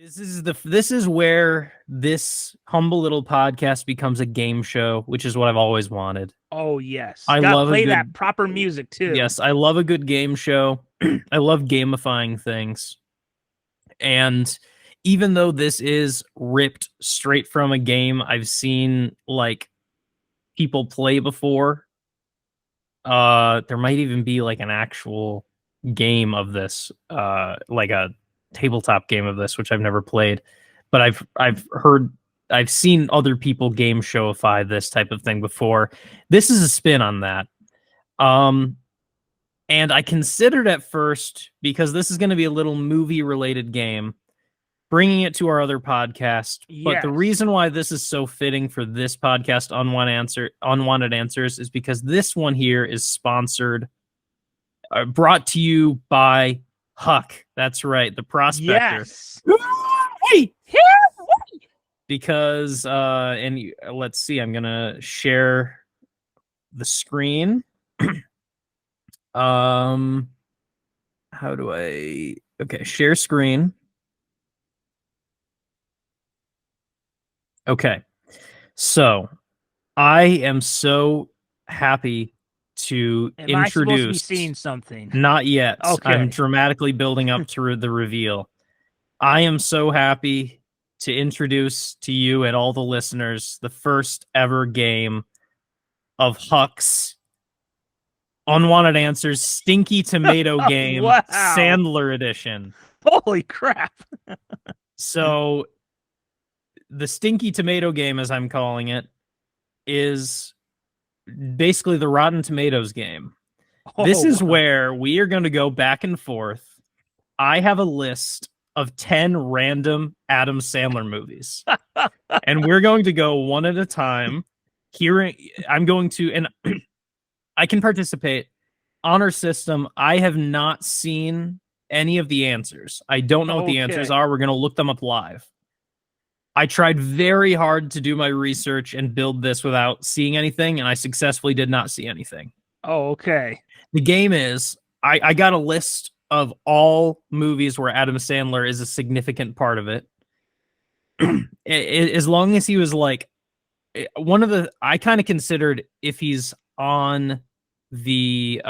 This is where this humble little podcast becomes a game show, which is what I've always wanted. Oh yes, I got to love a play that good proper music too. Yes, I love a good game show. I love gamifying things. And even though this is ripped straight from a game I've seen like people play before, there might even be like an actual game of this, like a tabletop game of this, which I've never played, but I've seen other people game showify this type of thing before. This is a spin on that. Um, and I considered at first, because this is going to be a little movie related game, bringing it to our other podcast. But the Yes. reason why this is so fitting for this podcast, Unwanted Answers, is because this one here is sponsored, brought to you by Huck. That's right, the prospector. Yes. Hey! Because let's see, I'm gonna share the screen. How do I? Okay, share screen. Okay, so I am so happy to Am I supposed to be introduce. seeing something? Not yet. Okay. I'm dramatically building up to the reveal. I am so happy to introduce to you and all the listeners the first ever game of Huck's Unwanted Answers Stinky Tomato Game, Wow. Sandler Edition. Holy crap. So the Stinky Tomato Game, as I'm calling it, is basically the Rotten Tomatoes game. This is where we are going to go back and forth. I have a list of 10 random Adam Sandler movies. And we're going to go one at a time. I'm going to, and I can participate. Honor system, I have not seen any of the answers. I don't know what the answers are. We're going to look them up live. I tried very hard to do my research and build this without seeing anything, and I successfully did not see anything. Oh, okay. The game is, I got a list of all movies where Adam Sandler is a significant part of it. As long as he was like, I kind of considered if he's on the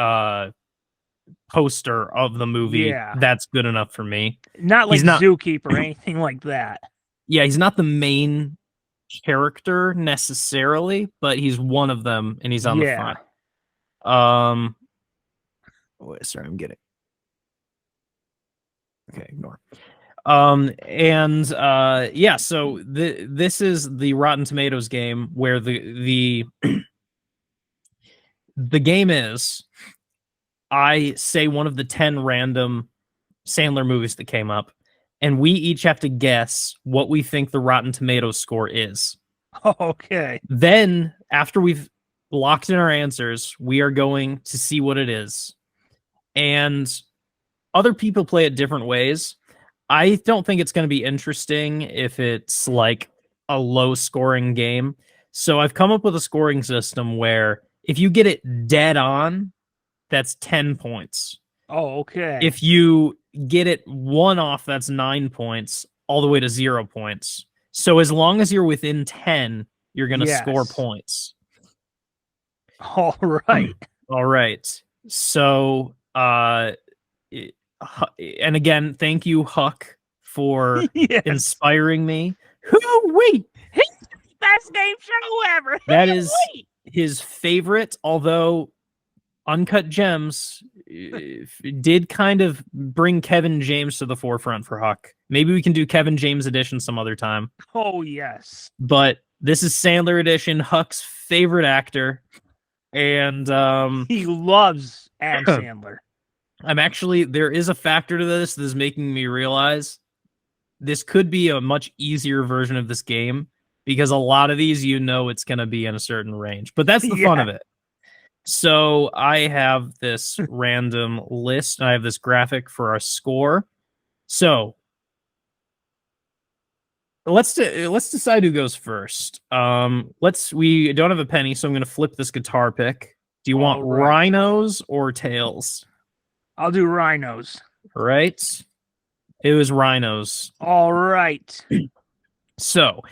poster of the movie, that's good enough for me. Not like Zookeeper or anything like that. Yeah, he's not the main character necessarily, but he's one of them, and he's on the front. Wait, sorry, I'm getting. Okay, ignore. Yeah, so this is the Rotten Tomatoes game where the game is, I say one of the 10 random Sandler movies that came up, and we each have to guess what we think the Rotten Tomatoes score is. Okay. Then, after we've locked in our answers, we are going to see what it is. And other people play it different ways. I don't think it's going to be interesting if it's like a low scoring game. So I've come up with a scoring system where if you get it dead on, that's 10 points. Oh, okay. If you get it one off, that's 9 points, all the way to 0 points. So as long as you're within 10, you're going to score points. All right. All right. So, and again, thank you, Huck, for inspiring me. Hoo-wee! Best game show ever. That is his favorite, although Uncut Gems did kind of bring Kevin James to the forefront for Huck. Maybe we can do Kevin James edition some other time. Oh, yes. But this is Sandler edition, Huck's favorite actor. And he loves Adam Sandler. There is a factor to this that is making me realize this could be a much easier version of this game, because a lot of these, it's going to be in a certain range. But that's the fun of it. So I have this random list, and I have this graphic for our score. So let's decide who goes first. We don't have a penny, so I'm going to flip this guitar pick. Do you want rhinos or tails? I'll do rhinos. Right. It was rhinos. All right. So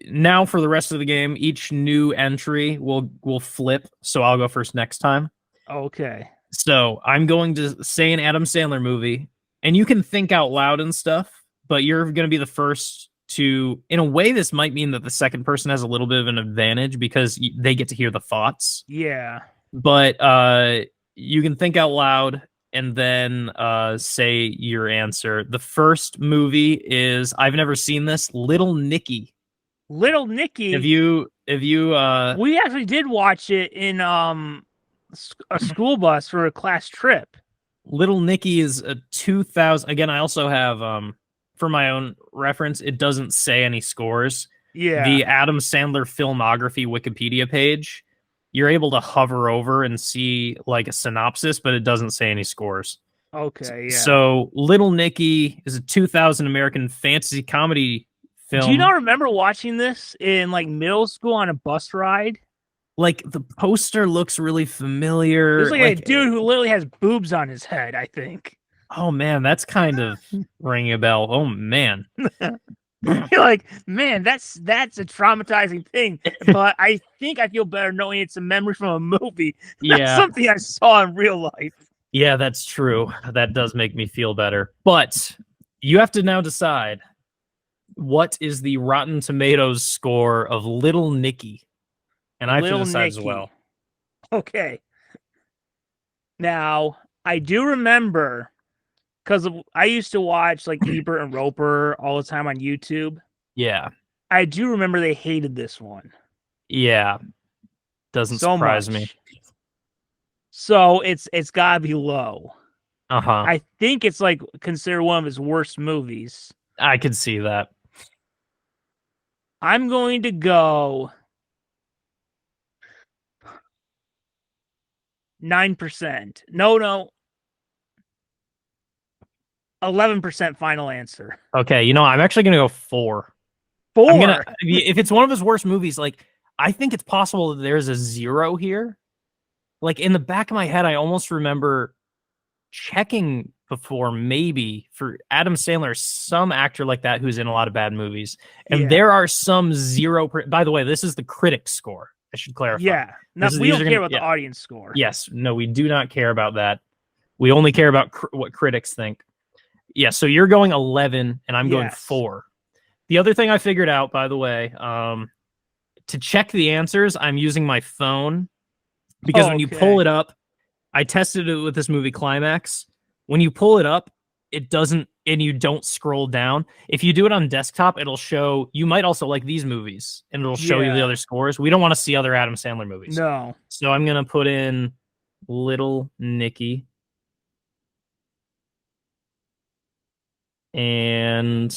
now for the rest of the game, each new entry will flip. So I'll go first next time. Okay. So I'm going to say an Adam Sandler movie, and you can think out loud and stuff, but you're going to be the first to, in a way, this might mean that the second person has a little bit of an advantage because they get to hear the thoughts. Yeah. But you can think out loud and then say your answer. The first movie is, I've never seen this, Little Nicky. Little Nicky. If you we actually did watch it in a school bus for a class trip. Little Nicky is a 2000. Again, I also have for my own reference, it doesn't say any scores. Yeah. The Adam Sandler filmography Wikipedia page, you're able to hover over and see like a synopsis, but it doesn't say any scores. Okay, yeah. So Little Nicky is a 2000 American fantasy comedy film. Do you not remember watching this in like middle school on a bus ride? Like the poster looks really familiar. There's like a dude who literally has boobs on his head, I think. Oh man, that's kind of ringing a bell. Oh man. You're like, man, that's a traumatizing thing. But I think I feel better knowing it's a memory from a movie. That's something I saw in real life. Yeah, that's true. That does make me feel better. But you have to now decide, what is the Rotten Tomatoes score of Little Nicky? And I have to decide as well. Okay. Now, I do remember, because I used to watch like Ebert and Roper all the time on YouTube. Yeah. I do remember they hated this one. Yeah. Doesn't surprise me. So it's gotta be low. Uh-huh. I think it's like considered one of his worst movies. I could see that. I'm going to go 9%. No. 11% final answer. Okay, I'm actually gonna go 4. 4. If it's one of his worst movies, like I think it's possible that there's a 0 here. Like in the back of my head, I almost remember checking before, maybe for Adam Sandler, some actor like that who's in a lot of bad movies, and there are some 0. By the way, this is the critic score. I should clarify. Yeah, no, we don't care about the audience score. Yes, no, we do not care about that. We only care about what critics think. Yeah, so you're going 11, and I'm going 4. The other thing I figured out, by the way, to check the answers, I'm using my phone, because when you pull it up, I tested it with this movie Climax. When you pull it up, it doesn't, and you don't scroll down. If you do it on desktop, it'll show, you might also like these movies, and it'll show you the other scores. We don't want to see other Adam Sandler movies. No. So I'm going to put in Little Nicky. And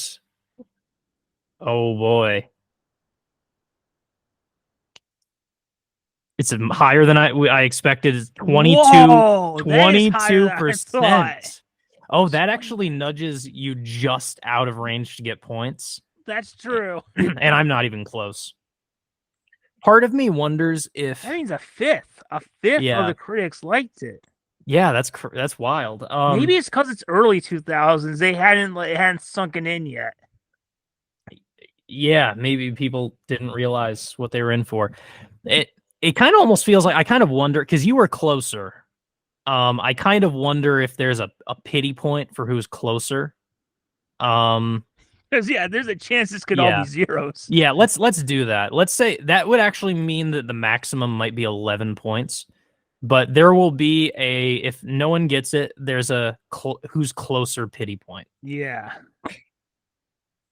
oh boy, it's higher than I expected. It's 22%. Oh, that actually nudges you just out of range to get points. That's true. And I'm not even close. Part of me wonders if that means a fifth of the critics liked it. Yeah, that's wild. Maybe it's because it's early 2000s. It hadn't sunken in yet. Yeah, maybe people didn't realize what they were in for. It kind of almost feels like, I kind of wonder, because you were closer. I kind of wonder if there's a pity point for who's closer. Because there's a chance this could all be zeros. Yeah, let's do that. Let's say that would actually mean that the maximum might be 11 points. But there will be if no one gets it, there's a who's closer pity point. Yeah.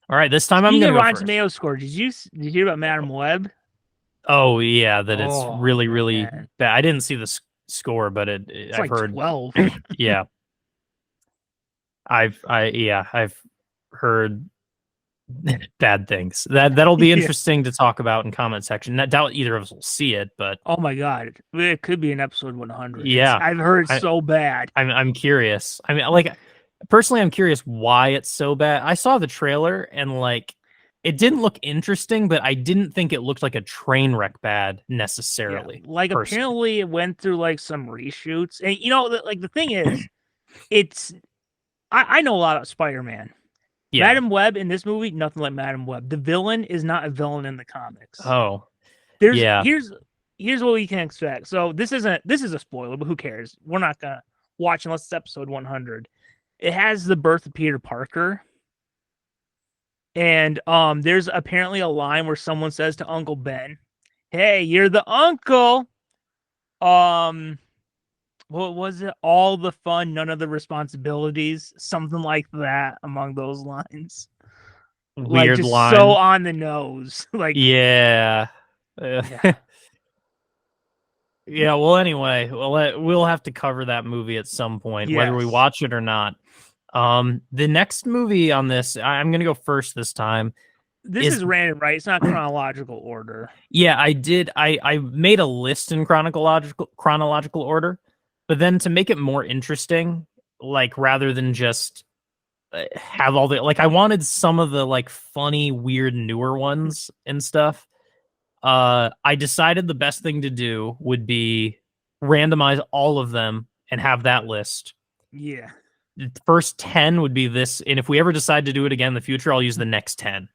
All right, this time I'm going to go Rotten first. Tomato score. Did you hear about Madam Web? Oh yeah, that it's really really bad. I didn't see the score, but I've like heard 12. Yeah. I've heard bad things. That'll be interesting to talk about in comment section. I doubt either of us will see it, but oh my god, it could be an episode 100. Yeah, I've heard it's so bad. I'm curious. I mean, like personally, I'm curious why it's so bad. I saw the trailer and like it didn't look interesting, but I didn't think it looked like a train wreck bad necessarily. Yeah, like personally. Apparently, it went through like some reshoots, and like the thing is, I know a lot of Spider-Man. Yeah. Madam Web in this movie, nothing like Madam Web. The villain is not a villain in the comics. Oh, There's yeah. here's what we can expect. So this is a spoiler, but who cares? We're not gonna watch unless it's episode 100. It has the birth of Peter Parker. And there's apparently a line where someone says to Uncle Ben, "Hey, you're the uncle." What was it? All the fun, none of the responsibilities. Something like that among those lines. Like Weird just so line. on the nose. Like Yeah. yeah. Yeah, well, anyway, we'll have to cover that movie at some point, whether we Yes. watch it or not. The next movie on this, I'm gonna go first this time. This is random, right? It's not chronological order. Yeah, I did. I made a list in chronological order, but then to make it more interesting, like rather than just have all the like, I wanted some of the like funny, weird, newer ones and stuff. I decided the best thing to do would be randomize all of them and have that list. Yeah. The first 10 would be this, and if we ever decide to do it again in the future, I'll use the next 10.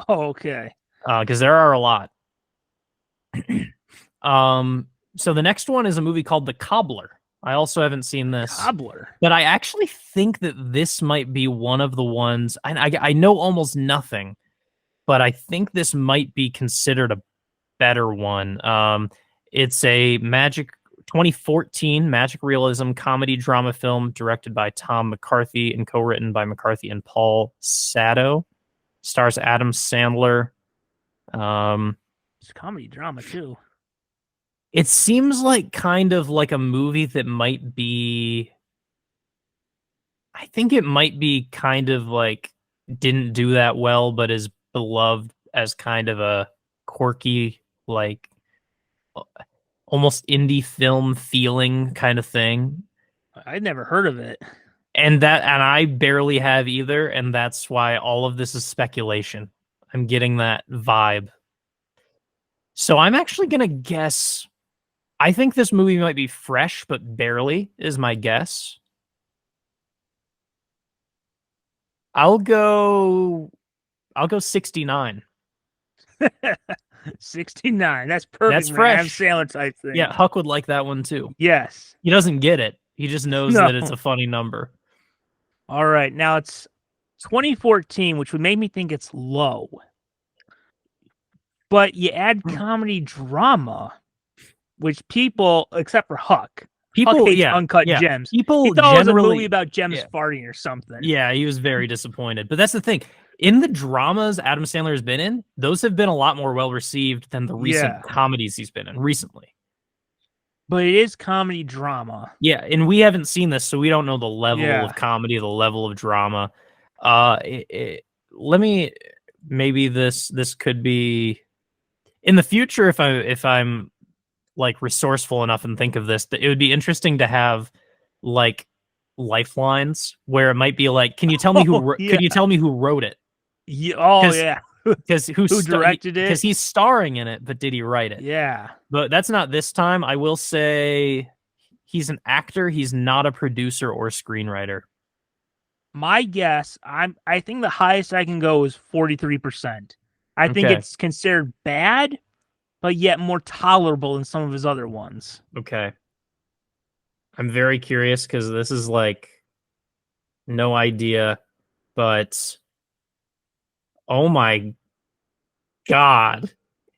Oh, okay. Because there are a lot. So the next one is a movie called The Cobbler. I also haven't seen this. Cobbler. But I actually think that this might be one of the ones. I know almost nothing, but I think this might be considered a better one. It's a 2014 magic realism comedy drama film directed by Tom McCarthy and co-written by McCarthy and Paul Sado. Stars Adam Sandler. It's a comedy drama too. It seems like kind of like a movie that might be. I think it might be kind of like didn't do that well, but is beloved as kind of a quirky, like almost indie film feeling kind of thing. I'd never heard of it. And I barely have either, and that's why all of this is speculation. I'm getting that vibe. So I'm actually gonna guess. I think this movie might be fresh, but barely is my guess. I'll go 69. 69. That's perfect. That's fresh. Adam Sandler type thing. Yeah, Huck would like that one too. Yes. He doesn't get it. He just knows that it's a funny number. All right. Now it's 2014, which would make me think it's low. But you add comedy drama, which people, except for Huck, Huck hates Uncut Gems. People he thought it was a movie about Gems farting or something. Yeah, he was very disappointed. But that's the thing. In the dramas Adam Sandler has been in, those have been a lot more well received than the recent comedies he's been in recently. But it is comedy drama. Yeah, and we haven't seen this, so we don't know the level of comedy, the level of drama. Let me maybe this could be in the future if I'm like resourceful enough and think of this, that it would be interesting to have like lifelines where it might be like, can you tell me could you tell me who wrote it? Yeah. Because who directed it? Because he's starring in it, but did he write it? Yeah. But that's not this time. I will say he's an actor. He's not a producer or screenwriter. My guess, I think the highest I can go is 43%. I think it's considered bad, but yet more tolerable than some of his other ones. Okay. I'm very curious because this is like no idea, but oh my God.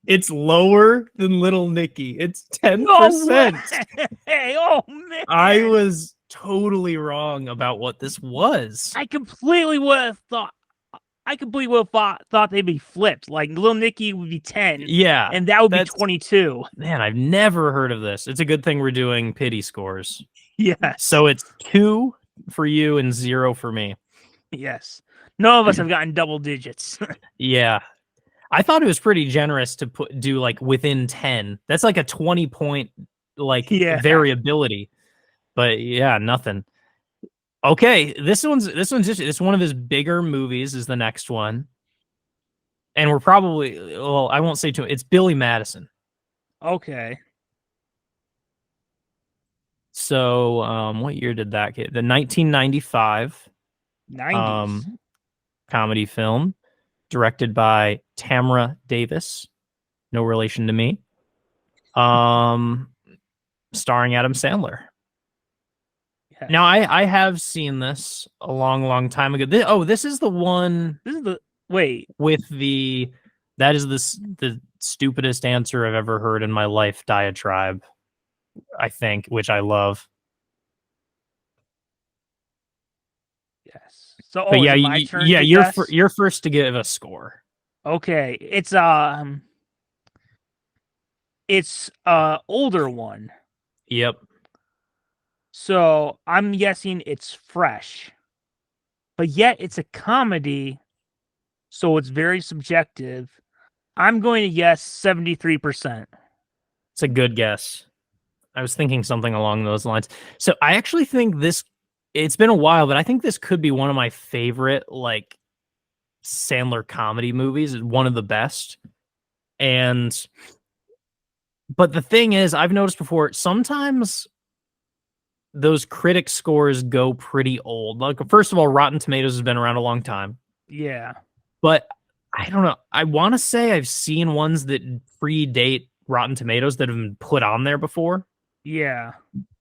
It's lower than Little Nicky. It's 10%. Hey, oh man. I was totally wrong about what this was. I completely would have thought they'd be flipped. Like Little Nicky would be 10. Yeah. And that would be 22. Man, I've never heard of this. It's a good thing we're doing pity scores. Yes. So it's 2 for you and 0 for me. Yes. None of us have gotten double digits. Yeah. I thought it was pretty generous to do like within 10. That's like a 20 point like variability. But yeah, nothing. Okay, this one's just it's one of his bigger movies is the next one. And we're probably I won't say too. It's Billy Madison. Okay. So, what year did that get? The 1995. 90s. Um, comedy film directed by Tamra Davis, no relation to me. Um, starring Adam Sandler. Yes. Now I have seen this a long time ago. This is the one This is the wait. with the that is the stupidest answer I've ever heard in my life diatribe, I think, which I love. Yes. So, But is yeah, it my turn yeah, to guess? you're first to give a score. Okay, it's older one. Yep. So I'm guessing it's fresh, but yet it's a comedy, so it's very subjective. I'm going to guess 73%. It's a good guess. I was thinking something along those lines. So I actually think it's been a while, but I think this could be one of my favorite like Sandler comedy movies, one of the best. And but the thing is, I've noticed before, sometimes those critic scores go pretty old. Like, first of all, Rotten Tomatoes has been around a long time, Yeah. but I don't know. I want to say I've seen ones that predate Rotten Tomatoes that have been put on there before. Yeah.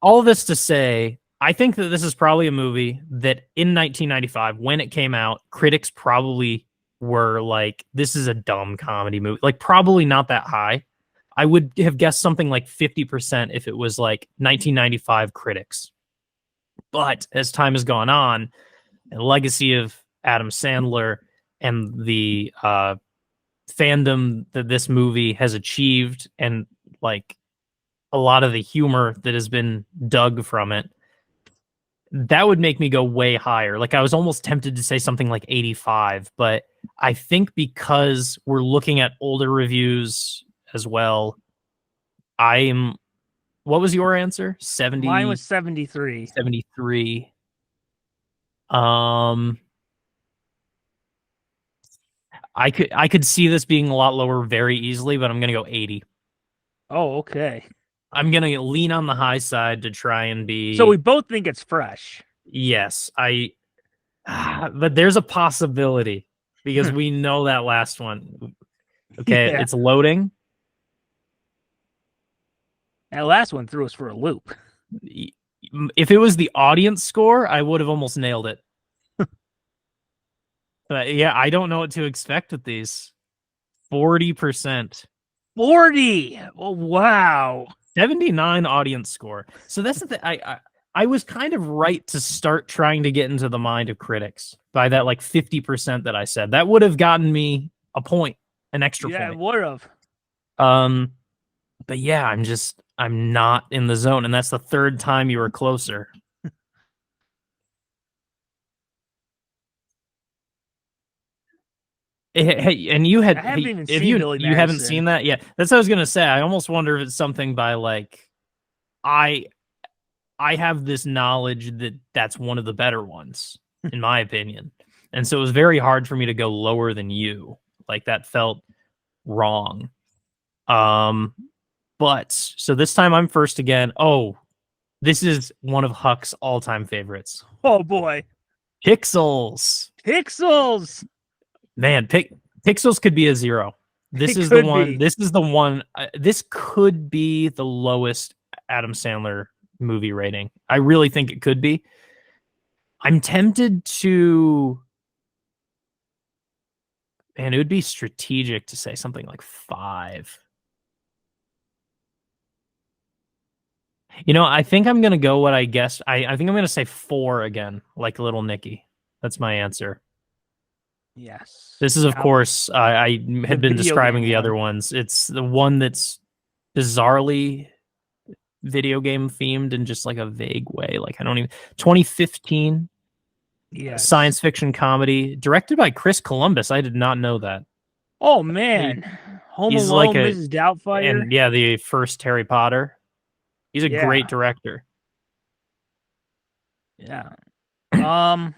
All of this to say, I think that this is probably a movie that in 1995, when it came out, critics probably were like, this is a dumb comedy movie. Like, probably not that high. I would have guessed something like 50% if it was like 1995 critics. But as time has gone on, and the legacy of Adam Sandler and the fandom that this movie has achieved, and like a lot of the humor that has been dug from it, that would make me go way higher. Like I was almost tempted to say something like 85, but I think because we're looking at older reviews as well, I'm what was your answer? Mine was 70, 73. 73. Um I could see this being a lot lower very easily, but I'm gonna go 80. Oh, okay. I'm gonna lean on the high side to try and So we be both think it's fresh. yes, but there's a possibility because we know that last one. Okay, Yeah. it's loading. That last one threw us for a loop. If it was the audience score, I would have almost nailed it. But yeah, I don't know what to expect with these. 40%. 40. Oh, wow. 79 audience score. So that's the thing. I was kind of right to start trying to get into the mind of critics by that like 50% that I said. That would have gotten me a point, an extra Yeah, it point. would have. But yeah, I'm not in the zone, and that's the third time you were closer. Hey, and you had I haven't even if seen Billy you haven't Madison. seen that, yeah, that's what I was gonna say. I almost wonder if it's something by like I I have this knowledge that that's one of the better ones, in my opinion, and so it was very hard for me to go lower than you. Like that felt wrong. Um, but so this time I'm first again. Oh, this is one of Huck's all-time favorites. Oh boy. Pixels. Pixels. Man, Pixels could be a 0. This It is the could one. be. This is the one. This could be the lowest Adam Sandler movie rating. I really think it could be. I'm tempted to, and it would be strategic to say something like 5. I think I'm gonna go what I guessed. I think I'm gonna say 4 again, like Little Nicky. That's my answer. Yes. This is, of Now, course, I the had been video describing game the other one. ones. It's the one that's bizarrely video game themed in just like a vague way. Like I don't even 2015 Yes. science fiction comedy directed by Chris Columbus. I did not know that. Oh He, man. Home he's like Alone, Mrs. Doubtfire. and yeah, the first Harry Potter. He's a great Yeah. director. Yeah. Um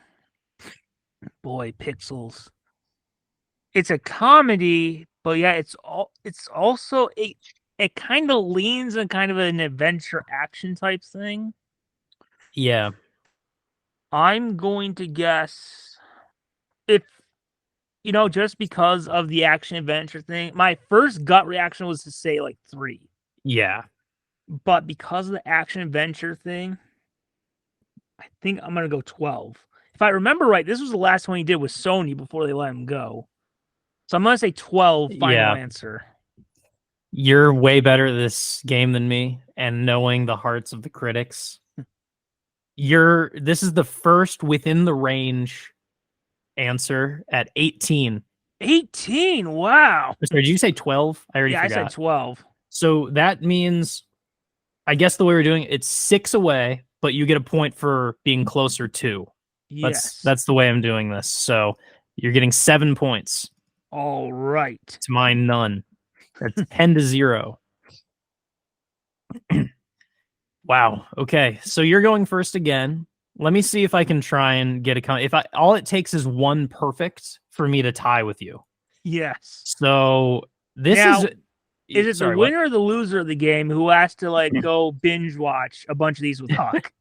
boy, Pixels. It's a comedy, but yeah, it's also it kind of leans on kind of an adventure action type thing. Yeah. I'm going to guess if just because of the action adventure thing, my first gut reaction was to say like 3. Yeah. But because of the action adventure thing, I think I'm gonna go 12. If I remember right, this was the last one he did with Sony before they let him go. So I'm gonna say 12 final answer. You're way better at this game than me, and knowing the hearts of the critics. This is the first within the range answer at 18. 18. Wow. Sorry, did you say 12? I already Yeah, forgot. I said 12. So that means, I guess the way we're doing it, it's 6 away, but you get a point for being closer to. Yes. That's the way I'm doing this. So you're getting 7 points. All right. To mine, none. That's 10-0. Wow. Okay. So you're going first again. Let me see if I can try and get all it takes is 1 perfect for me to tie with you. Yes. So this is it the winner or the loser of the game who has to go binge watch a bunch of these with Huck?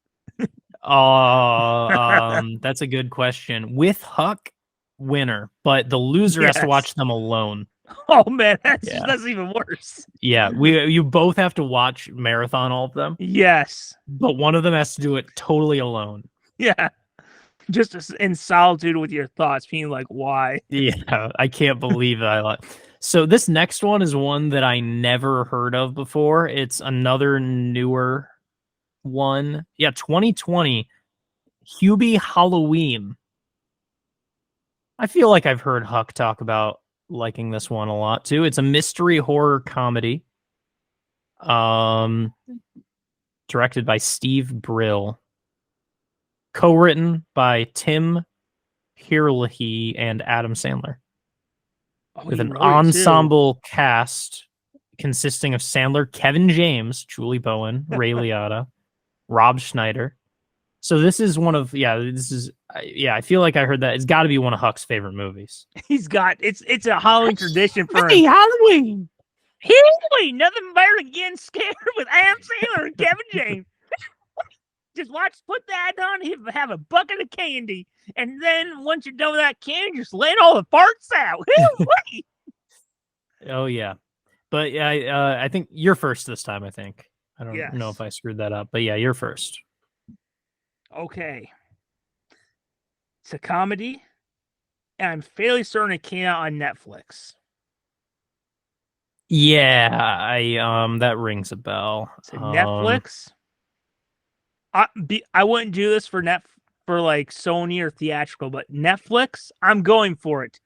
That's a good question. With Huck, winner, but the loser has to watch them alone. Oh man, that's even worse. Yeah, you both have to watch marathon all of them. Yes, but one of them has to do it totally alone. Yeah, just in solitude with your thoughts, being like, "Why?" Yeah, I can't believe that I like. So this next one is one that I never heard of before. It's another newer one. Yeah, 2020, Hubie Halloween. I feel like I've heard Huck talk about liking this one a lot too. It's a mystery horror comedy. Directed by Steve Brill. Co-written by Tim Herlihy and Adam Sandler. With an ensemble cast consisting of Sandler, Kevin James, Julie Bowen, Ray Liotta, Rob Schneider. So this is one of I feel like I heard that it's got to be one of Huck's favorite movies. It's a Halloween tradition for him. Halloween. Halloween, nothing better than getting scared with Adam Sandler and Kevin James. Just put that on, have a bucket of candy, and then once you're done with that candy, just let all the farts out. Oh yeah, but yeah, I think you're first this time. I think I don't know if I screwed that up, but yeah, you're first. Okay, it's a comedy, and I'm fairly certain it came out on Netflix. Yeah, that rings a bell. So Netflix. I wouldn't do this for Sony or theatrical, but Netflix, I'm going for it.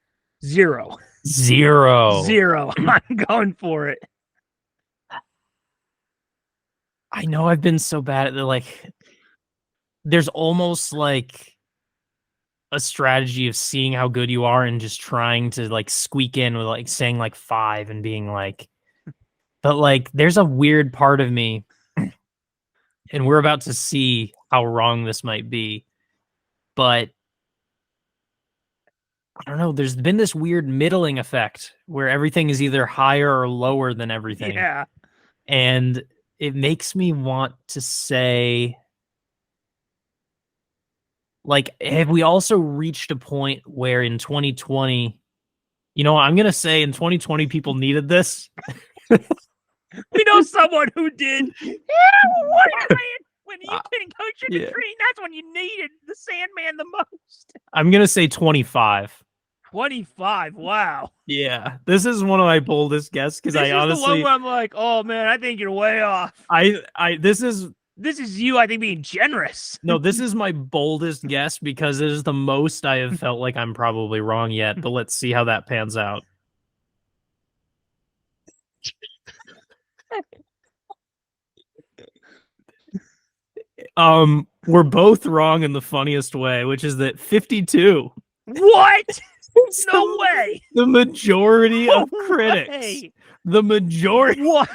0. I'm going for it. I know I've been so bad at the there's almost like a strategy of seeing how good you are and just trying to squeak in with saying 5 and being but there's a weird part of me. And we're about to see how wrong this might be. But I don't know. There's been this weird middling effect where everything is either higher or lower than everything. Yeah. And it makes me want to say, have we also reached a point where in 2020, I'm going to say in 2020, people needed this. We know someone who did. Yeah, when you couldn't go trick or treat, that's when you needed the Sandman the most. I'm gonna say 25. 25. Wow. Yeah, this is one of my boldest guesses because I honestly, the one where I'm like, oh man, I think you're way off. This is you, I think, being generous. No, this is my boldest guess because it is the most I have felt like I'm probably wrong yet. But let's see how that pans out. We're both wrong in the funniest way, which is that 52. What? No way. The majority of critics. The majority. What?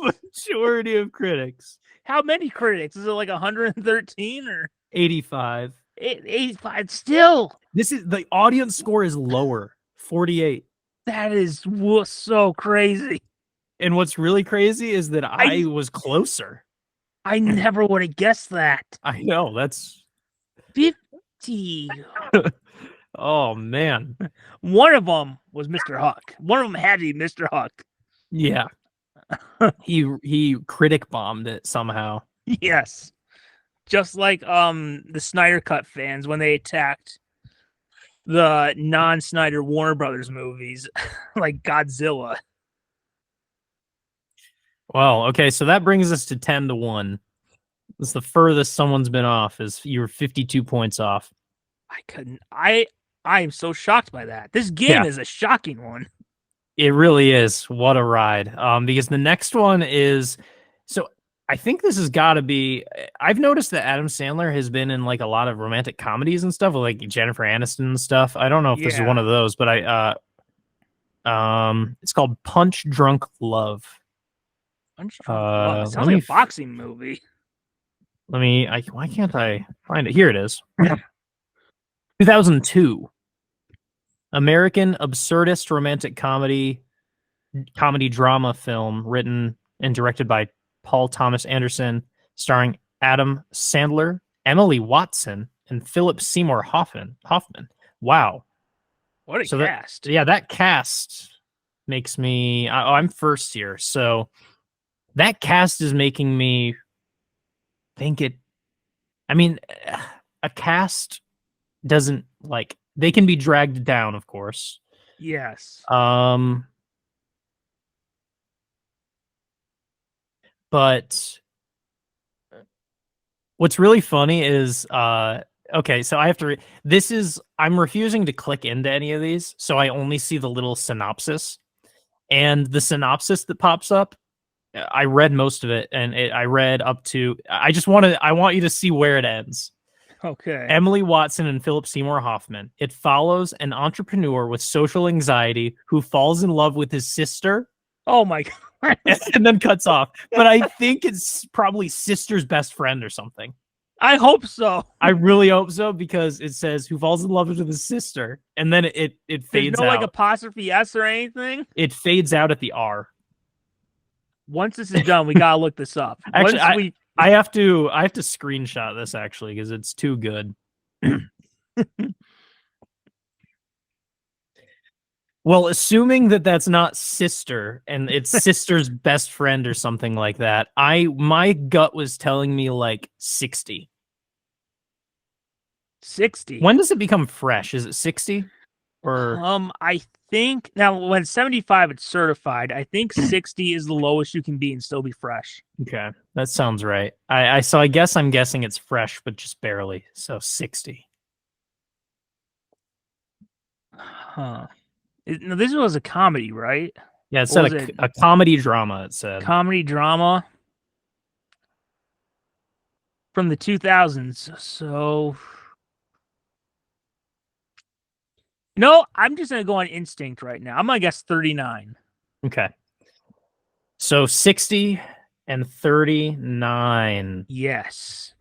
Majority of critics. How many critics? Is it 113 or 85? 85 still. This is the audience score is lower. 48. That is so crazy. And what's really crazy is that I was closer. I never would have guessed that. I know, that's 20. Oh man. One of them was Mr. Huck. One of them had to be Mr. Huck. Yeah. He critic bombed it somehow. Yes. Just like the Snyder Cut fans when they attacked the non-Snyder Warner Brothers movies like Godzilla. Well, okay, so that brings us to 10-1. It's the furthest someone's been off. Is you're 52 points off. I am so shocked by that. This game is a shocking one. It really is. What a ride. Because the next one is, so I think this has got to be, I've noticed that Adam Sandler has been in like a lot of romantic comedies and stuff with like Jennifer Aniston and stuff. I don't know if this is one of those, but it's called Punch Drunk Love. Punch Drunk Love. It sounds like a boxing movie. Why can't I find it? Here it is. 2002. American absurdist romantic comedy drama film written and directed by Paul Thomas Anderson, starring Adam Sandler, Emily Watson, and Philip Seymour Hoffman. Wow. What a cast. That cast makes me... I'm first here, so that cast is making me think it... I mean, a cast doesn't, like... They can be dragged down, of course. Yes. But what's really funny is, okay, so I have to, I'm refusing to click into any of these, so I only see the little synopsis. And the synopsis that pops up, I read most of it, and I read up to, I want you to see where it ends. Okay. Emily Watson and Philip Seymour Hoffman. It follows an entrepreneur with social anxiety who falls in love with his sister. Oh my God. And then cuts off. But I think it's probably sister's best friend or something. I hope so. I really hope so, because it says who falls in love with his sister. And then it fades There's no out. like apostrophe S or anything? It fades out at the R. Once this is done, we gotta look this up. Actually, I have to screenshot this actually because it's too good. Well, assuming that that's not sister and it's sister's best friend or something like that, my gut was telling me like 60. 60. When does it become fresh? Is it 60? Or I think now when 75 it's certified. I think 60 is the lowest you can be and still be fresh. Okay, that sounds right. So I guess I'm guessing it's fresh, but just barely. So 60. Huh. Now, this was a comedy, right? Yeah, it said a comedy drama. It said comedy drama from the 2000s. So, no, I'm just gonna go on instinct right now. I'm gonna guess 39. Okay. So 60 and 39. Yes.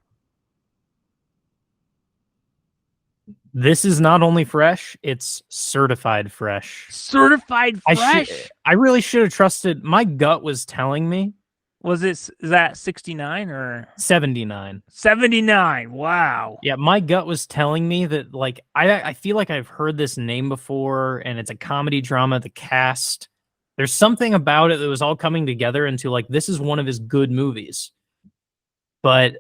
This is not only fresh, it's certified fresh. Certified fresh? I really should have trusted. My gut was telling me. Is that 69 or 79? 79. Wow. Yeah, my gut was telling me that, like, I feel like I've heard this name before, and it's a comedy drama. The cast, there's something about it that was all coming together into, like, this is one of his good movies. But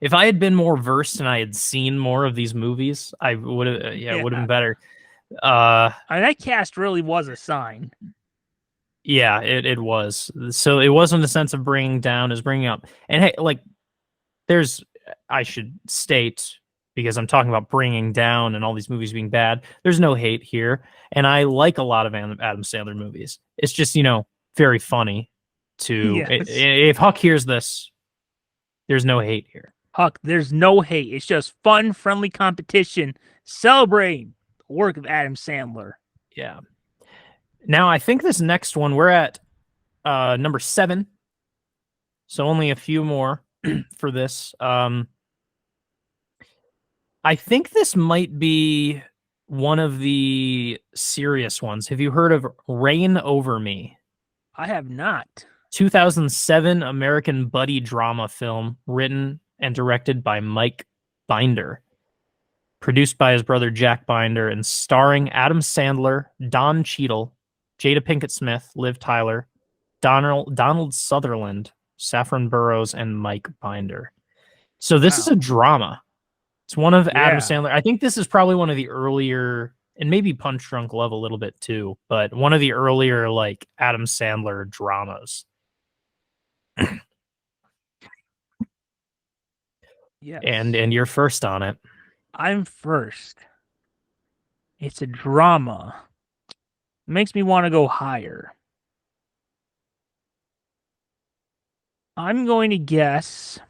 if I had been more versed and I had seen more of these movies, I would have, it would have been better. That cast really was a sign. Yeah, it was. So it wasn't a sense of bringing down, is bringing up. And hey, like, I should state, because I'm talking about bringing down and all these movies being bad, there's no hate here. And I like a lot of Adam Sandler movies. It's just, very funny to, if Huck hears this, there's no hate here. Huck, there's no hate. It's just fun, friendly competition celebrating the work of Adam Sandler. Yeah. Now, I think this next one, we're at number 7. So only a few more for this. I think this might be one of the serious ones. Have you heard of Reign Over Me? I have not. 2007 American buddy drama film written and directed by Mike Binder, produced by his brother Jack Binder and starring Adam Sandler, Don Cheadle, Jada Pinkett Smith, Liv Tyler, Donald Sutherland, Saffron Burrows, and Mike Binder. So this is a drama. It's one of Adam Sandler. I think this is probably one of the earlier, and maybe Punch Drunk Love a little bit too, but one of the earlier like Adam Sandler dramas. Yes. And you're first on it. I'm first. It's a drama. It makes me want to go higher. I'm going to guess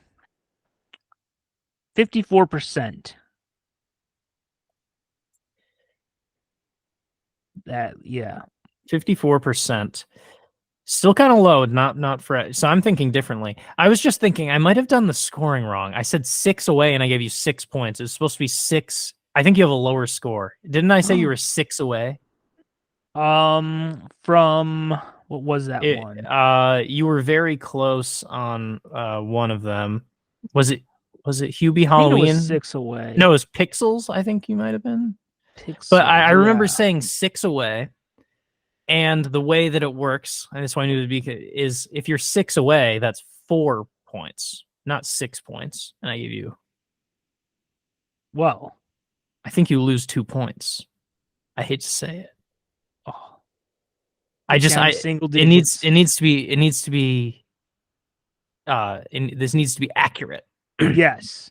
54%. That, yeah. 54%. Still kind of low, not fresh. So I'm thinking differently. I was just thinking I might have done the scoring wrong. I said 6 away and I gave you 6 points. It's supposed to be 6. I think you have a lower score. Didn't I say you were 6 away? From what was that one? You were very close on one of them. Was it Hubie Halloween? I think it was 6 away. No, it was Pixels, I think you might have been. Pixels, but I remember saying 6 away. And the way that it works, and that's why I knew it would be, is if you're 6 away, that's 4 points, not 6 points. And I give you. Well, I think you lose 2 points. I hate to say it. Oh, single digits. It needs to be. This needs to be accurate. Yes,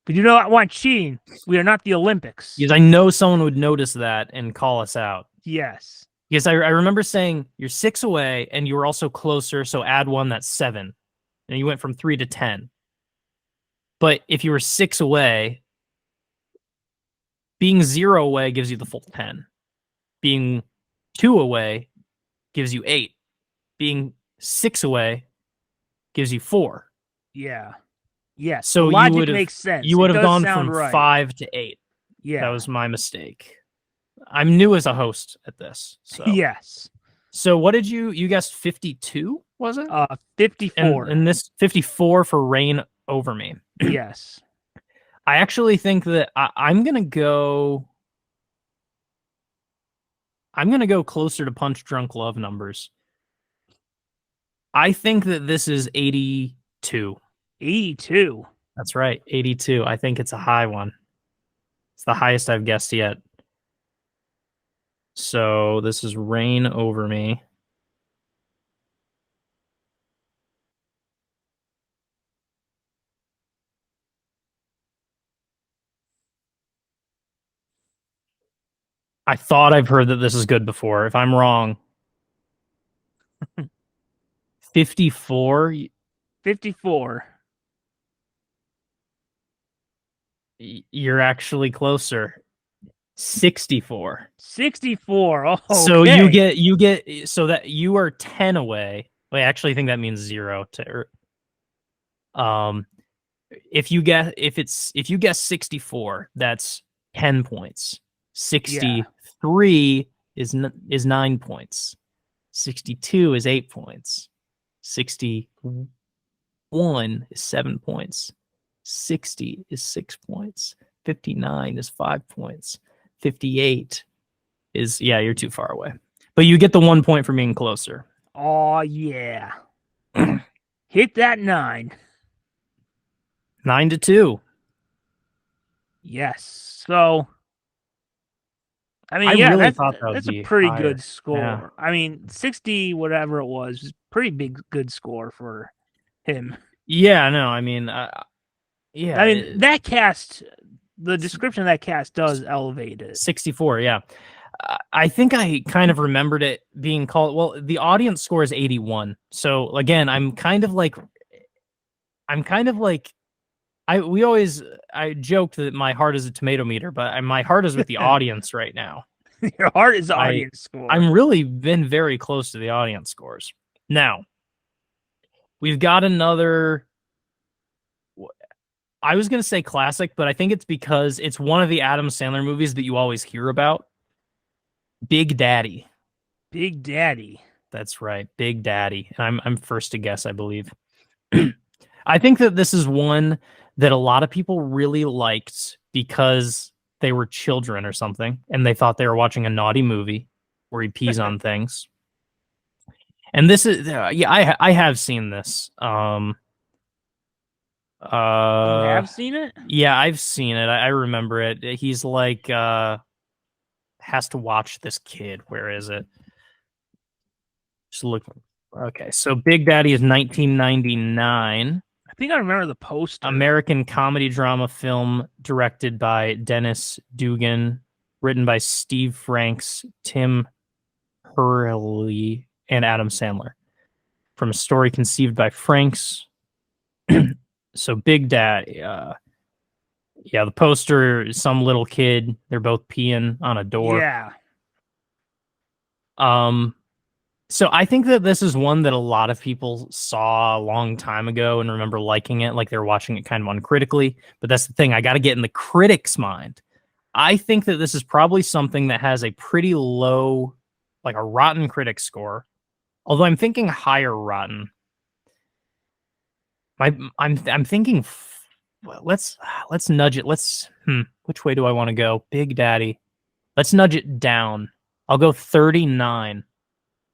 but you don't want cheating. We are not the Olympics. Because I know someone would notice that and call us out. Yes. Because I remember saying you're 6 away and you were also closer, so add 1, that's 7. And you went from 3 to 10. But if you were 6 away, being 0 away gives you the full 10. Being 2 away gives you 8. Being 6 away gives you 4. Yeah. Yes. So logic makes sense. You would have gone from 5 to 8. Yeah. That was my mistake. I'm new as a host at this. So. Yes. So what did you guessed 52, was it? 54. And this 54 for Reign Over Me. Yes. I actually think that I'm going to go closer to Punch Drunk Love numbers. I think that this is 82. 82. That's right, 82. I think it's a high one. It's the highest I've guessed yet. So this is Reign Over Me. I thought I've heard that this is good before. If I'm wrong. 54. 54. You're actually closer. 64. 64. Oh, okay. So you get so that you are 10 away. Wait, I actually think that means 0 to if you guess 64, that's 10 points. 63 is 9 points. 62 is 8 points. 61 is 7 points. 60 is 6 points. 59 is 5 points. 58 is, you're too far away. But you get the 1 point for being closer. Oh, yeah. Hit that 9. 9-2. Yes. So, I mean, really that's a pretty higher. good score. Yeah. I mean, 60, whatever it was pretty good score for him. Yeah, no, I mean, yeah. I mean, that cast, the description of that cast does elevate it. 64, yeah. I think I kind of remembered it being called, well, the audience score is 81. So again, I joked that my heart is a tomato meter, but my heart is with the audience right now. Your heart is the audience score. I'm really been very close to the audience scores. Now, we've got another, I was going to say classic, but I think it's because it's one of the Adam Sandler movies that you always hear about. Big Daddy. Big Daddy. That's right, Big Daddy. And I'm first to guess, I believe. I think that this is one that a lot of people really liked because they were children or something, and they thought they were watching a naughty movie where he pees on things. And this is, I have seen this. You have seen it? Yeah, I've seen it. I remember it. He's like, has to watch this kid. Where is it? Just look. Okay, so Big Daddy is 1999. I think I remember the poster. American comedy drama film directed by Dennis Dugan, written by Steve Franks, Tim Hurley, and Adam Sandler. From a story conceived by Franks. So Big Daddy, the poster is some little kid. They're both peeing on a door. Yeah. So I think that this is one that a lot of people saw a long time ago and remember liking it, like they're watching it kind of uncritically. But that's the thing. I got to get in the critic's mind. I think that this is probably something that has a pretty low, like a rotten critic score. Although I'm thinking higher rotten. I'm thinking. Let's nudge it. Which way do I want to go? Big Daddy. Let's nudge it down. I'll go 39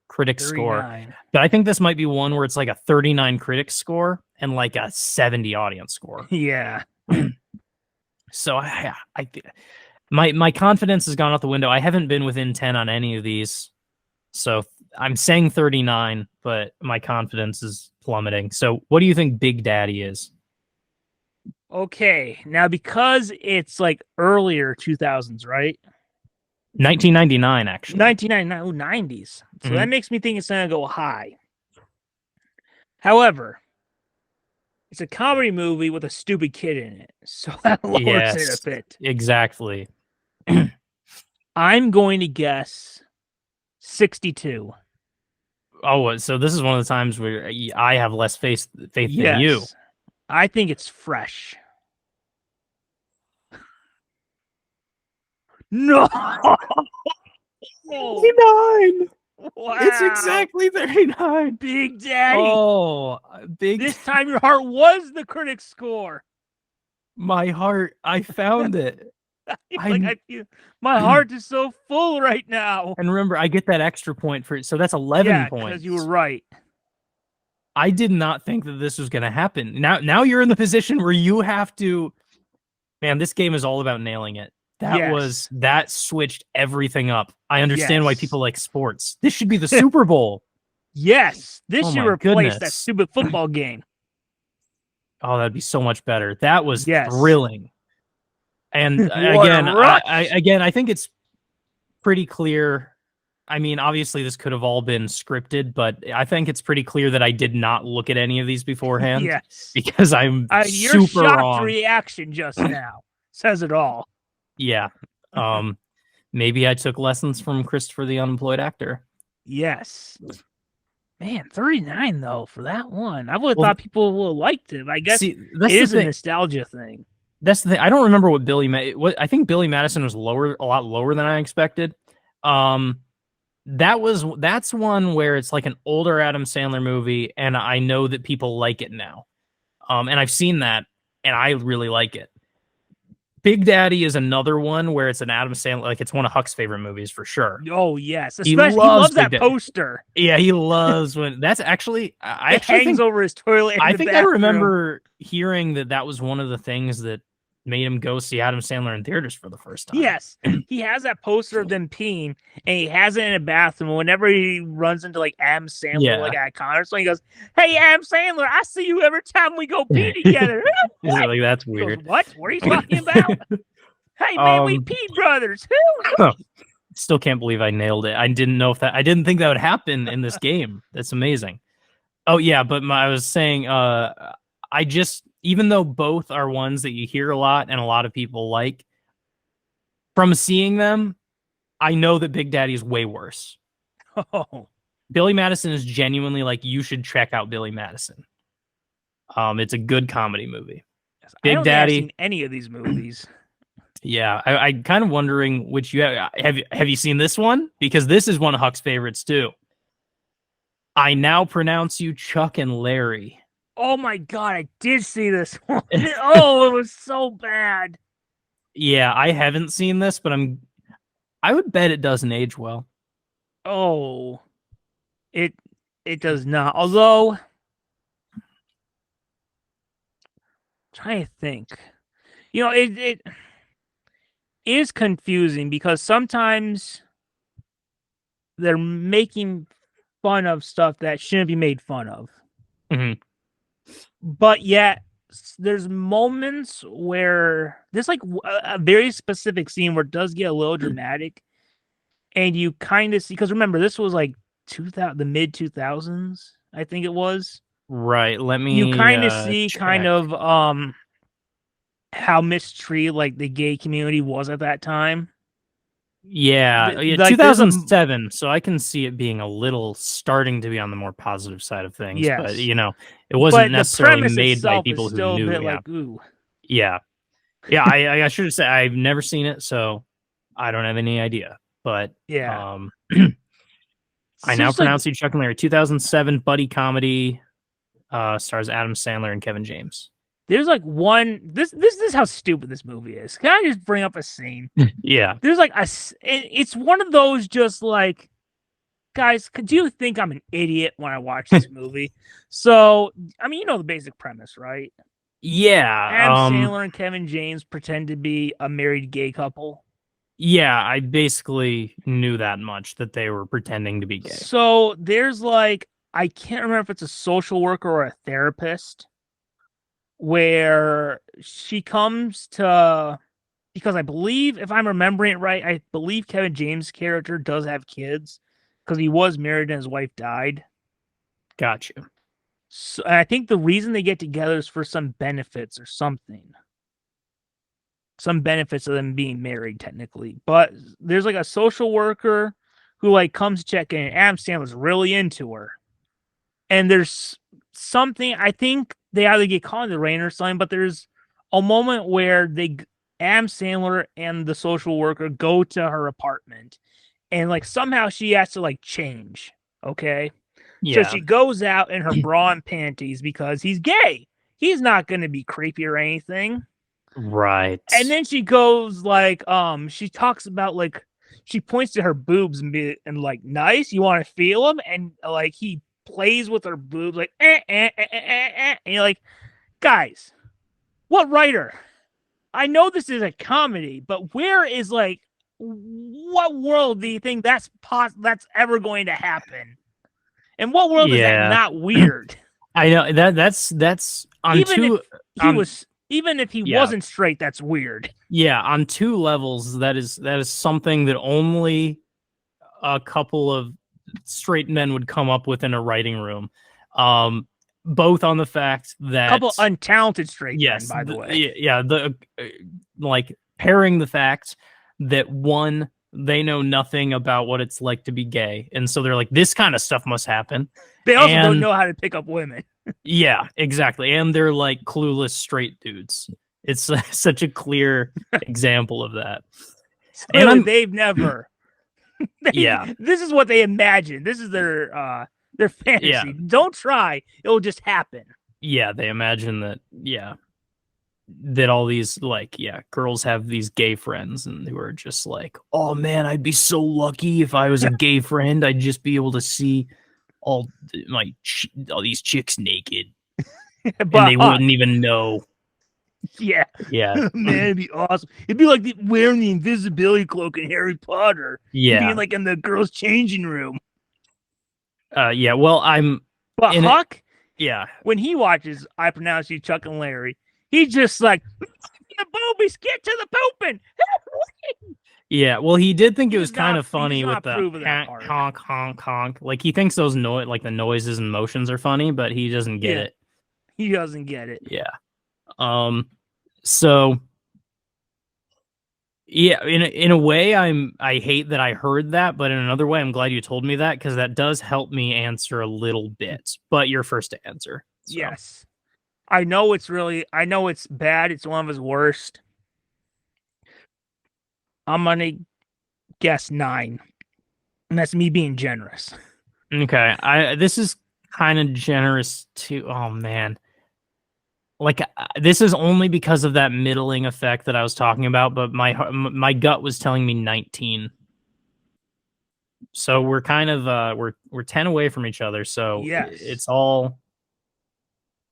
critic score. But I think this might be one where it's like a 39 critic score and like a 70 audience score. Yeah. So my confidence has gone out the window. I haven't been within 10 on any of these. So I'm saying 39, but my confidence is plummeting. So what do you think Big Daddy is? Okay. Now, because it's like earlier 2000s, right? 1999, actually. 1999, 90s. So that makes me think it's going to go high. However, it's a comedy movie with a stupid kid in it. So that lowers it a bit. Exactly. I'm going to guess 62. Oh, so this is one of the times where I have less faith than you. I think it's fresh. No! 39! Wow. It's exactly 39. Big Daddy. Oh, This time your heart was the critic score. My heart, I found it. I feel my heart is so full right now. And remember, I get that extra point for it, so that's 11 points. Because you were right. I did not think that this was going to happen. Now you're in the position where you have to. Man, this game is all about nailing it. That switched everything up. I understand why people like sports. This should be the Super Bowl. Yes, this should replace that stupid football game. Oh, that'd be so much better. That was thrilling. And again, I think it's pretty clear. I mean, obviously, this could have all been scripted, but I think it's pretty clear that I did not look at any of these beforehand. Yes, because I'm your super shocked wrong. Reaction just now says it all. Yeah. Maybe I took lessons from Christopher the Unemployed Actor. Yes. Man, 39 though for that one. I would have thought people would have liked it. I guess it is a nostalgia thing. That's the thing. I don't remember what I think Billy Madison was a lot lower than I expected. That's one where it's like an older Adam Sandler movie, and I know that people like it now. And I've seen that, and I really like it. Big Daddy is another one where it's an Adam Sandler, like it's one of Huck's favorite movies for sure. Oh yes, especially he loves that poster. Yeah, he loves when that's actually I actually hangs over his toilet. I think I remember hearing that was one of the things that made him go see Adam Sandler in theaters for the first time. Yes, he has that poster of them peeing, and he has it in a bathroom. Whenever he runs into like Adam Sandler, like at a concert, so he goes, "Hey, Adam Sandler, I see you every time we go pee together." Like, that's weird. Goes, what are you talking about? Hey man, we pee brothers. Still can't believe I nailed it. I didn't think that would happen in this game. That's amazing. Oh yeah, but I was saying, even though both are ones that you hear a lot and a lot of people like, from seeing them, I know that Big Daddy is way worse. Oh. Billy Madison is genuinely like, you should check out Billy Madison. It's a good comedy movie. Yes, Big Daddy. I've seen any of these movies. Yeah, I'm kind of wondering which you have you seen this one? Because this is one of Huck's favorites too. I now pronounce you Chuck and Larry. Oh my god, I did see this one. Oh, it was so bad. Yeah, I haven't seen this, but I would bet it doesn't age well. Oh, it it does not. Although, trying to think, it is confusing because sometimes they're making fun of stuff that shouldn't be made fun of. Mhm. But yet there's moments where there's like a very specific scene where it does get a little dramatic, and you kind of see, because remember this was like 2000, the mid 2000s, I think it was. Right. Let You me kind of see kind check. of how mistreated like the gay community was at that time. Yeah, yeah, Like there's a 2007. So I can see it being a little starting to be on the more positive side of things, but yes, it wasn't but the necessarily premise made by itself is people who still a knew. bit Yeah, like ooh. yeah, yeah. I should have said I've never seen it, so I don't have any idea. But Yeah. I So now just like pronounce you Chuck and Larry. 2007 buddy comedy, stars Adam Sandler and Kevin James. there's like one this is how stupid this movie is. Can I just bring up a scene? Yeah, There's like it's one of those just like guys, could you think I'm an idiot when I watch this movie? So, I mean, you know the basic premise, right? Adam yeah, Sandler and Kevin James pretend to be a married gay couple. yeah. I basically knew that much that they were pretending to be gay. So there's like I can't remember if it's a social worker or a therapist where she comes to, because I believe, if I'm remembering it right, I believe Kevin James' character does have kids because he was married and his wife died. Got you. So and I think the reason they get together is for some benefits or something. Some benefits of them being married, technically. But there's like a social worker who like comes to check in, and Adam Sandler's really into her. And there's something, I think they either get caught in the rain or something, but there's a moment where Adam Sandler and the social worker go to her apartment, and like somehow she has to like change. Okay. So Yeah, she goes out in her bra and panties because he's gay. He's not going to be creepy or anything. And right. then she goes like, she talks about like, she points to her boobs and like, nice, you want to feel them? And like, he plays with her boobs, like, and you're like, guys, what writer? I know this is a comedy, but where is like, what world do you think that's ever going to happen? And what world is that Yeah. not weird? I know that's on Even if two he was, even if he yeah. wasn't straight, that's weird. Yeah, on two levels that is something that only a couple of straight men would come up with in a writing room. Both on the fact A couple that untalented straight men, yes, by the way. yeah, the like pairing the fact that one, they know nothing about what it's like to be gay, and so they're like, this kind of stuff must happen. They also don't And know how to pick up women. yeah, exactly. And they're like clueless straight dudes. It's such a clear example of that. So And clearly, I'm they've never. yeah, This is what they imagine. This is their yeah, fantasy. Don't try; it will just happen. yeah. They imagine that, yeah, that all these like, yeah, girls have these gay friends and who are just like, oh man, I'd be so lucky if I was a gay friend. I'd just be able to see all all these chicks naked and But they Huck, wouldn't even know. yeah, Yeah, man, it'd be awesome. It'd be like wearing the invisibility cloak in Harry Potter and being yeah, like in the girls' changing room. yeah. Well, I'm But in it. Huck, Yeah, when he watches I Pronounce You Chuck and Larry, he's just like, the boobies, get to the pooping. yeah. Well, he did think He it was does kind not. of He does funny with not the approve of that part. honk, honk, honk. Like he thinks those like the noises and motions are funny, but he doesn't get Yeah, it. he doesn't get it. Yeah. So yeah, in a way, I hate that I heard that, but in another way, I'm glad you told me that because that does help me answer a little bit. But you're first to answer. So Yes, I know it's really. I know it's bad. It's one of his worst. I'm gonna guess 9, and that's me being generous. okay, I this is kind of generous too. Oh man. like this is only because of that middling effect that I was talking about, but my gut was telling me 19. So we're kind of we're 10 away from each other, so Yes. it's all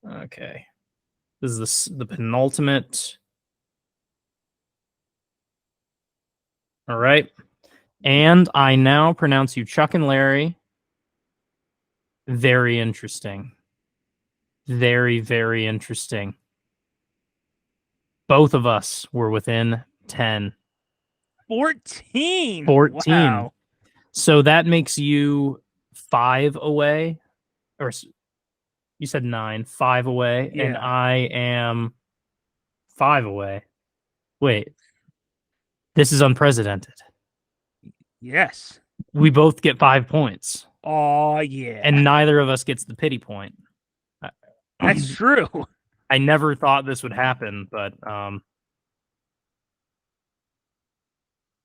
okay. This is the penultimate. All right. And I now pronounce you Chuck and Larry. Very interesting. Very, very interesting. Both of us were within 10. 14. 14. Wow. So that makes you 5 away. Or you said 9, 5 away. Yeah. And I am 5 away. Wait. This is unprecedented. Yes. We both get 5 points. Oh, yeah. And neither of us gets the pity point. That's true. I never thought this would happen, but did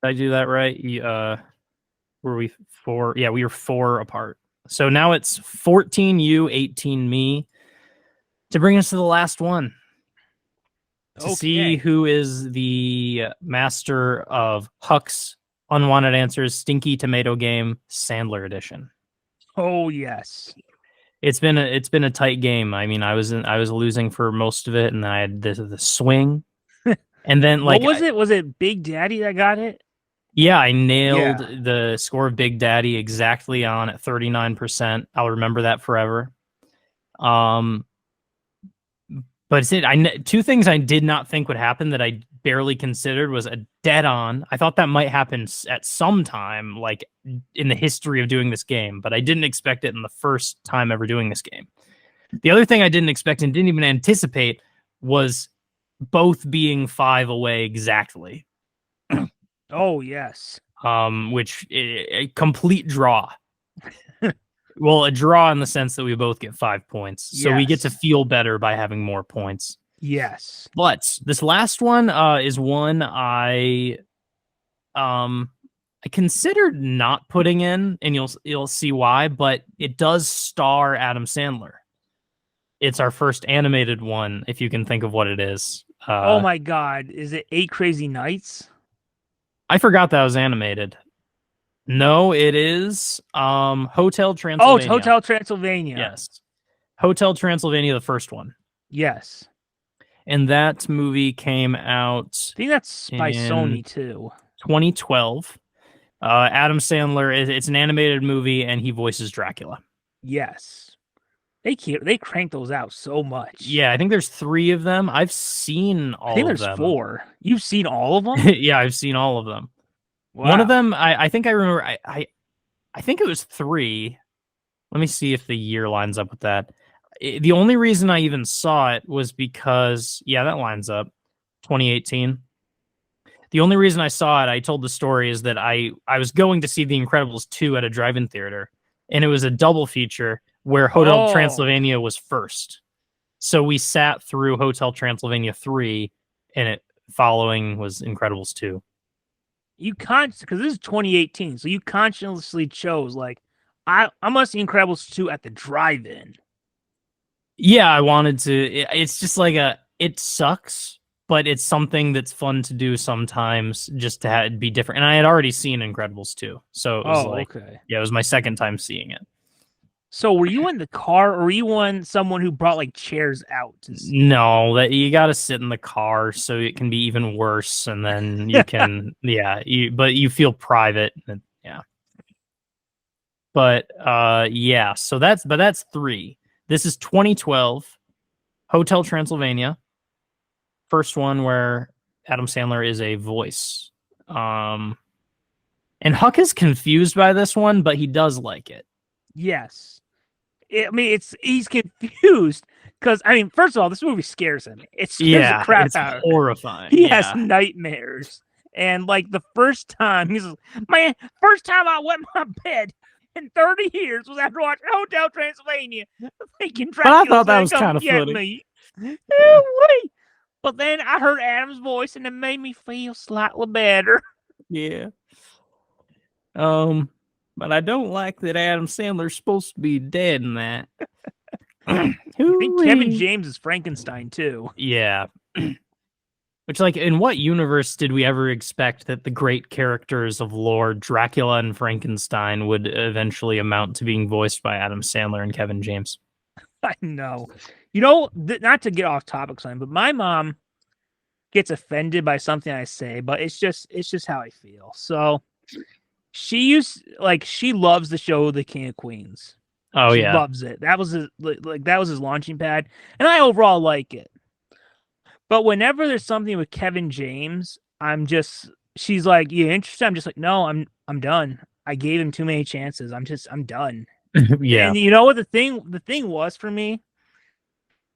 I do that right? Were we 4? Yeah, we were 4 apart. So now it's 14 you, 18 me to bring us to the last one. To see who is the master of Huck's Unwanted Answers Stinky Tomato Game Sandler Edition. Oh, yes. It's been a tight game. I mean, I was losing for most of it, and then I had the swing. And then like what was it? Was it Big Daddy that got it? Yeah, I nailed the score of Big Daddy exactly on at 39%. I'll remember that forever. But two things I did not think would happen that I barely considered was a dead on. I thought that might happen at some time, like in the history of doing this game, but I didn't expect it in the first time ever doing this game. The other thing I didn't expect and didn't even anticipate was both being 5 away exactly. Oh, yes. Which a complete draw. Well, a draw in the sense that we both get 5 points. So we get to feel better by having more points. Yes. But this last one is one I considered not putting in, and you'll see why, but it does star Adam Sandler. It's our first animated one, if you can think of what it is. Oh my God. Is it 8 Crazy Nights? I forgot that was animated. No, it is Hotel Transylvania. Oh, it's Hotel Transylvania. Yes. Hotel Transylvania, the first one. Yes. And that movie came out, I think that's by Sony too. 2012. Adam Sandler, it's an animated movie, and he voices Dracula. Yes. They crank those out so much. Yeah, I think there's 3 of them. I've seen all of them. I think there's 4. You've seen all of them? Yeah, I've seen all of them. Wow. One of them, I think I remember, I think it was 3. Let me see if the year lines up with that. The only reason I even saw it was because, yeah, that lines up. 2018. The only reason I saw it, I told the story, is that I was going to see The Incredibles 2 at a drive-in theater, and it was a double feature where Hotel Transylvania was first. So we sat through Hotel Transylvania 3, and it following was Incredibles 2. Because this is 2018, so you consciously chose, like, I must see Incredibles 2 at the drive-in. Yeah, I wanted to. It's just like it sucks, but it's something that's fun to do sometimes, just to be different. And I had already seen Incredibles 2, so it was yeah, it was my second time seeing it. So were you in the car, or were you on someone who brought like chairs out? No, that you got to sit in the car, so it can be even worse, and then you can, but you feel private, yeah. But yeah, so that's 3. This is 2012, Hotel Transylvania, first one where Adam Sandler is a voice. And Huck is confused by this one, but he does like it. Yes. He's confused because, first of all, this movie scares him. It scares the crap out of him. It's horrifying. He has nightmares. And like the first time, he's like, man, first time I wet my bed in 30 years was after watching Hotel Transylvania. Thinking but I thought that was kind of funny. But then I heard Adam's voice, and it made me feel slightly better. Yeah. But I don't like that Adam Sandler's supposed to be dead in that. I think Kevin James is Frankenstein too. Yeah. Which, like, in what universe did we ever expect that the great characters of lore, Dracula and Frankenstein, would eventually amount to being voiced by Adam Sandler and Kevin James? I know. You know, not to get off topic, son, but my mom gets offended by something I say, but it's just how I feel. So she loves the show The King of Queens. Oh, She yeah. loves it. That was his launching pad, and I overall like it. But whenever there's something with Kevin James, she's like, "You interested?" I'm just like, "No, I'm done. I gave him too many chances. I'm done." Yeah. And you know what the thing was for me?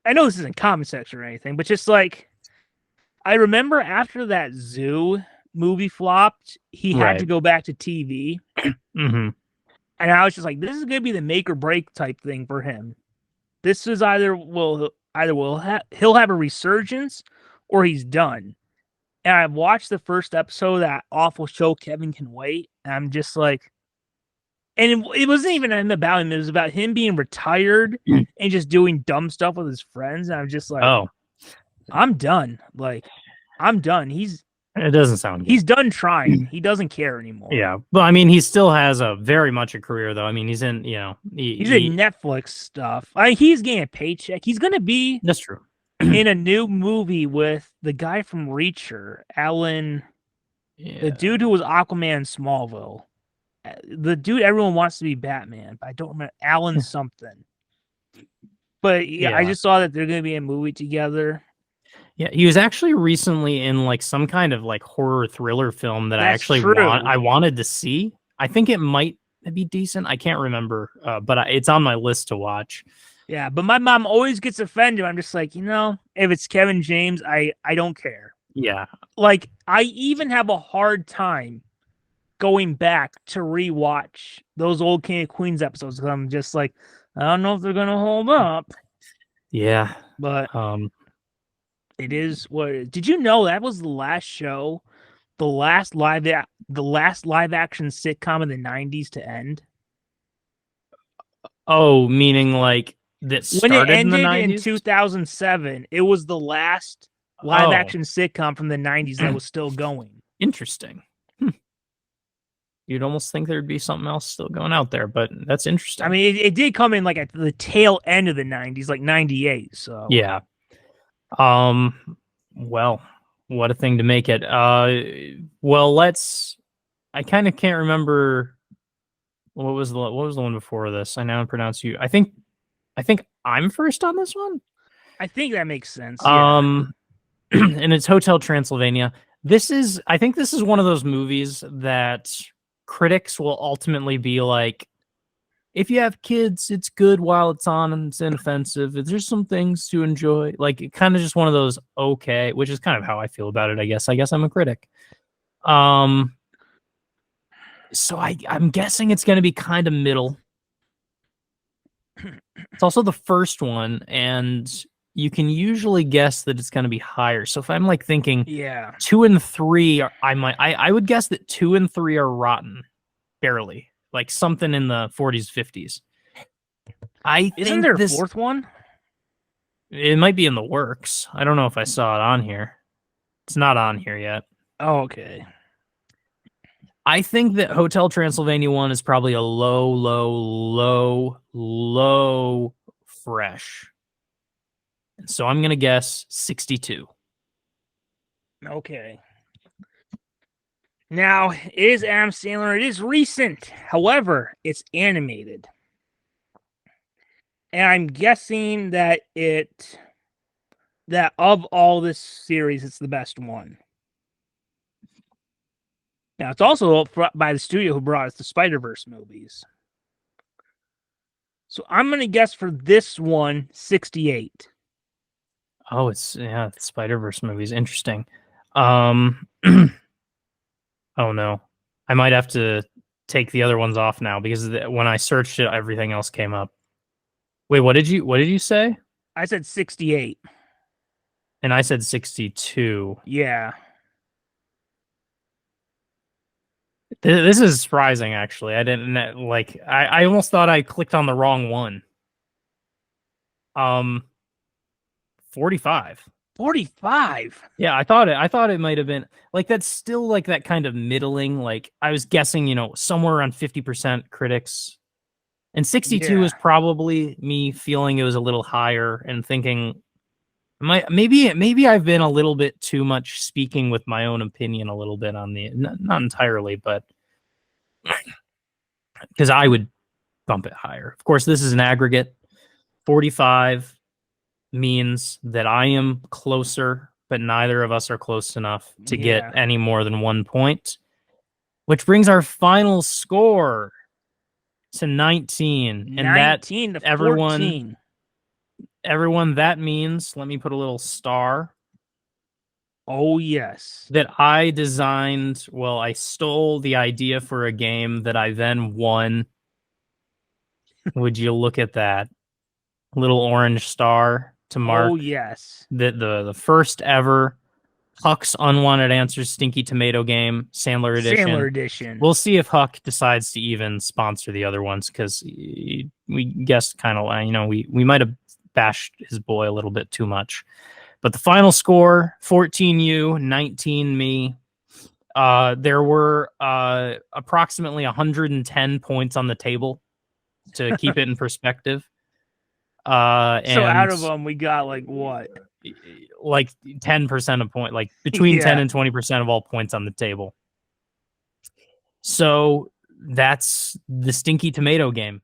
I know this isn't comment section or anything, but just like I remember after that Zoo movie flopped, he had to Right. go back to TV. Mm-hmm. And I was just like, this is gonna be the make or break type thing for him. This is he'll have a resurgence or he's done. And I watched the first episode of that awful show, Kevin Can Wait. And I'm just like, and it wasn't even about him. It was about him being retired and just doing dumb stuff with his friends. And I'm just like, Oh, I'm done. Like, I'm done. it doesn't sound good. He's done trying. He doesn't care anymore. Yeah. Well, I mean, he still has a very much a career, though. I mean, he's in, He's in Netflix stuff. He's getting a paycheck. He's going to be that's true. in a new movie with the guy from Reacher, Alan, the dude who was Aquaman in Smallville. The dude everyone wants to be Batman, but I don't remember Alan something. But yeah, I just saw that they're going to be in a movie together. Yeah, he was actually recently in like some kind of like horror thriller film that I wanted to see. I think it might be decent. I can't remember, but it's on my list to watch. Yeah, but my mom always gets offended. I'm just like, if it's Kevin James, I don't care. Yeah. Like, I even have a hard time going back to rewatch those old King of Queens episodes because I'm just like, I don't know if they're gonna hold up. Yeah. But it is what it is. Did you know that was the last show, the last live action sitcom in the 90s to end? Oh, meaning like that started when it ended in the 90s? In 2007, it was the last live action sitcom from the 90s that was still going. Interesting. You'd almost think there'd be something else still going out there, but that's interesting. I mean, it did come in like at the tail end of the 90s, like 98. So yeah. Well, what a thing to make it. Well, I kind of can't remember what was the one before this. I now pronounce you. I think I'm first on this one. I think that makes sense. Yeah. And it's Hotel Transylvania. I think this is one of those movies that critics will ultimately be like, if you have kids, it's good while it's on and it's inoffensive. There's some things to enjoy. Like, it kind of just one of those okay, which is kind of how I feel about it, I guess. I guess I'm a critic. So I'm guessing it's going to be kind of middle. It's also the first one, and you can usually guess that it's going to be higher. So if I'm like thinking 2 and 3, I would guess that 2 and 3 are rotten, barely. Like something in the 40s, 50s. Isn't there a fourth one? It might be in the works. I don't know if I saw it on here. It's not on here yet. Oh, okay. I think that Hotel Transylvania 1 is probably a low fresh. So I'm going to guess 62. Okay. Now, it is Adam Sandler. It is recent. However, it's animated. And I'm guessing that of all this series, it's the best one. Now, it's also by the studio who brought us the Spider-Verse movies. So I'm going to guess for this one, 68. Oh, it's Spider-Verse movies. Interesting. Oh no, I might have to take the other ones off now because when I searched it, everything else came up. Wait, what did you say? I said 68. And I said 62. Yeah. This is surprising, actually. I didn't I almost thought I clicked on the wrong one. Um, 45. 45. Yeah, I thought it might have been like that's still like that kind of middling. Like I was guessing, somewhere around 50% critics. And 62 is Yeah. probably me feeling it was a little higher and thinking maybe I've been a little bit too much speaking with my own opinion a little bit on the not entirely, but because I would bump it higher. Of course, this is an aggregate. 45 means that I am closer, but neither of us are close enough to get Yeah. any more than 1 point, which brings our final score to 19. And that 19 to everyone 14. everyone that means, let me put a little star, Oh, yes. that I designed, well, I stole the idea for a game that I then won. Would you look at that little orange star to mark Oh, yes. the first ever Huck's Unwanted Answers Stinky Tomato game, Sandler edition. Sandler edition. We'll see if Huck decides to even sponsor the other ones, because we guessed kind of, we might have bashed his boy a little bit too much. But the final score, 14 you, 19 me. There were approximately 110 points on the table to keep it in perspective. So out And of them, we got like what? like 10% of point, like between Yeah. 10 and 20% of all points on the table. So that's the Stinky Tomato game.